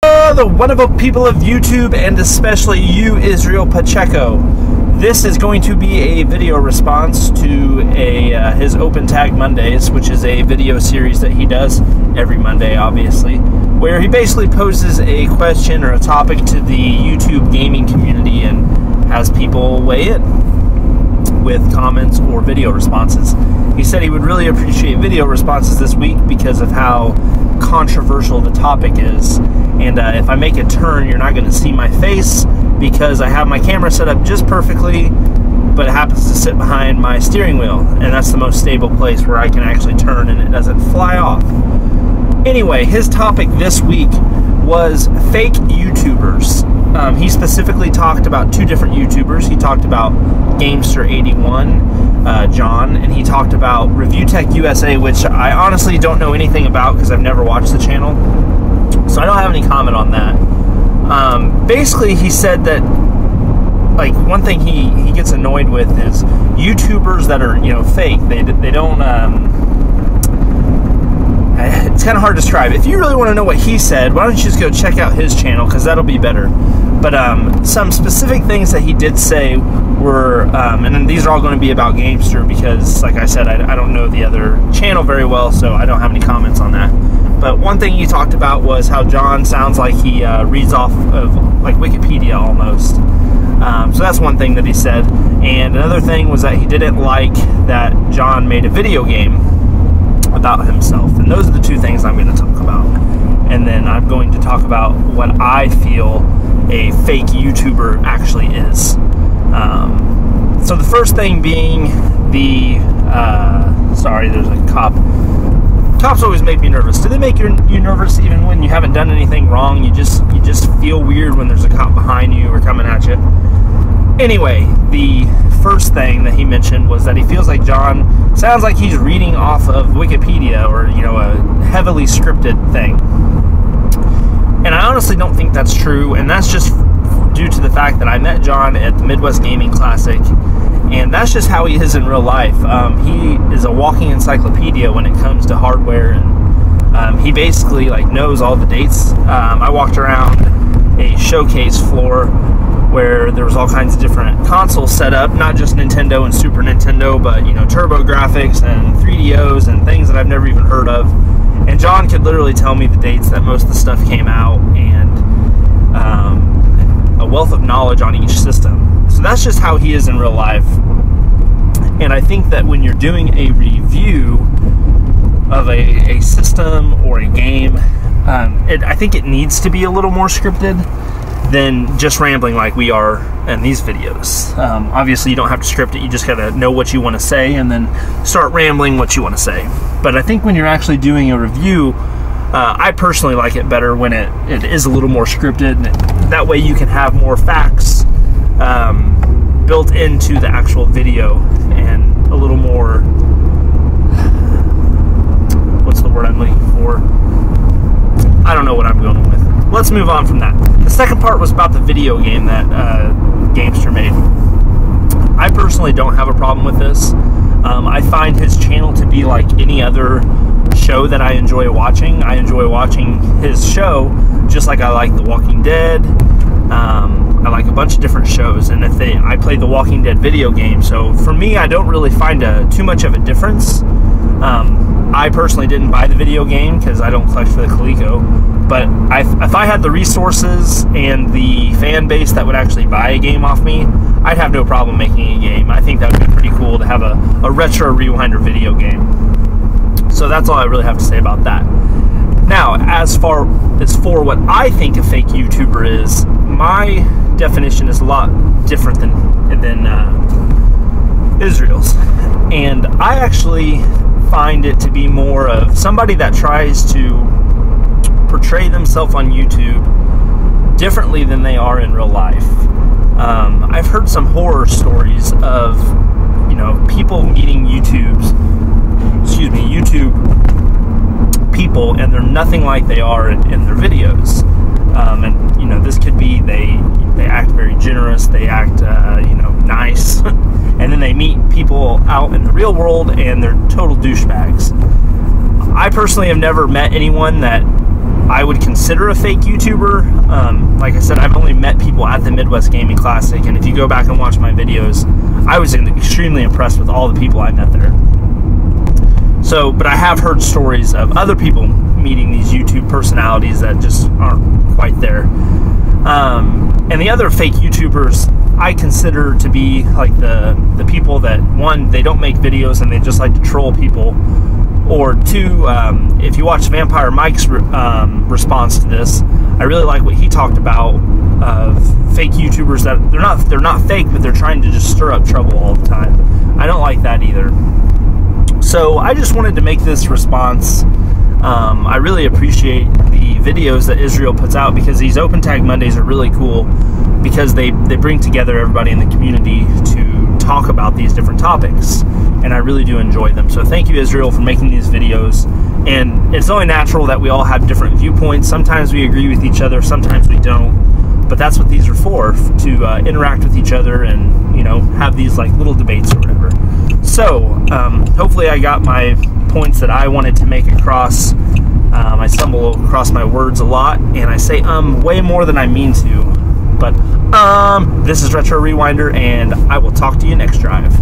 The wonderful people of YouTube, and especially you, Israel Pacheco. This is going to be a video response to his Open Tag Mondays, which is a video series that he does every Monday, obviously, where he basically poses a question or a topic to the YouTube gaming community and has people weigh in with comments or video responses. He said he would really appreciate video responses this week because of how controversial the topic is. And if I make a turn, you're not going to see my face because I have my camera set up just perfectly, but it happens to sit behind my steering wheel, and that's the most stable place where I can actually turn and it doesn't fly off. Anyway, his topic this week was fake YouTubers. He specifically talked about two different YouTubers. He talked about Gamester81, John, and he talked about Review Tech USA, which I honestly don't know anything about because I've never watched the channel, so I don't have any comment on that. Basically, he said that, like, one thing he gets annoyed with is YouTubers that are, fake. They don't, it's kind of hard to describe. If you really want to know what he said, why don't you just go check out his channel, because that'll be better. But some specific things that he did say were, and then these are all going to be about Gamester, because, like I said, I don't know the other channel very well, so I don't have any comments on that. But one thing he talked about was how John sounds like he reads off of, like, Wikipedia almost. So that's one thing that he said. And another thing was that he didn't like that John made a video game about himself. And those are the two things I'm going to talk about. And then I'm going to talk about what I feel a fake YouTuber actually is. So the first thing being the, sorry, there's a cop. Cops always make me nervous. Do they make you nervous even when you haven't done anything wrong? You just feel weird when there's a cop behind you or coming at you. Anyway, the first thing that he mentioned was that he feels like John sounds like he's reading off of Wikipedia or, a heavily scripted thing. And I honestly don't think that's true, and that's just due to the fact that I met John at the Midwest Gaming Classic, and that's just how he is in real life. He is a walking encyclopedia when it comes to hardware, and he basically knows all the dates. I walked around a showcase floor where there was all kinds of different consoles set up, not just Nintendo and Super Nintendo, but Turbo Graphics and 3DOs and things that I've never even heard of. And John could literally tell me the dates that most of the stuff came out, and a wealth of knowledge on each system. So that's just how he is in real life. And I think that when you're doing a review of a system or a game, I think it needs to be a little more scripted than just rambling like we are in these videos. Obviously, you don't have to script it. You just gotta know what you want to say and then start rambling what you want to say. But I think when you're actually doing a review, I personally like it better when it is a little more scripted. That way you can have more facts built into the actual video and a little more, what's the word I'm looking for? I don't know what I'm going with. Let's move on from that. The second part was about the video game that Gamester made. I personally don't have a problem with this. I find his channel to be like any other show that I enjoy watching. I enjoy watching his show just like I like The Walking Dead. I like a bunch of different shows, and I play the Walking Dead video game, so for me, I don't really find too much of a difference. I personally didn't buy the video game because I don't collect for the Coleco, but if I had the resources and the fan base that would actually buy a game off me, I'd have no problem making a game. I think that would be pretty cool to have a retro rewinder video game. So that's all I really have to say about that. Now, as for what I think a fake YouTuber is, my definition is a lot different than Israel's. And I actually find it to be more of somebody that tries to portray themselves on YouTube differently than they are in real life. I've heard some horror stories of, people meeting YouTube people, and they're nothing like they are in their videos. And this could be they act very generous, they act nice, and then they meet people out in the real world and they're total douchebags. I personally have never met anyone that I would consider a fake YouTuber. Like I said, I've only met people at the Midwest Gaming Classic, and if you go back and watch my videos, I was extremely impressed with all the people I met there. So, but I have heard stories of other people meeting these YouTube personalities that just aren't quite there. And the other fake YouTubers I consider to be like the people that, one, they don't make videos and they just like to troll people, or two, if you watch Vampire Mike's response to this, I really like what he talked about of fake YouTubers that they're not fake, but they're trying to just stir up trouble all the time. I don't like that either. So I just wanted to make this response. I really appreciate the videos that Israel puts out, because these Open Tag Mondays are really cool, because they bring together everybody in the community to talk about these different topics, and I really do enjoy them. So thank you, Israel, for making these videos. And it's only natural that we all have different viewpoints. Sometimes we agree with each other, sometimes we don't, but that's what these are for, to interact with each other and, you know, have these like little debates or whatever. So hopefully I got my points that I wanted to make across. I stumble across my words a lot, and I say way more than I mean to. But this is Retro Rewinder, and I will talk to you next drive.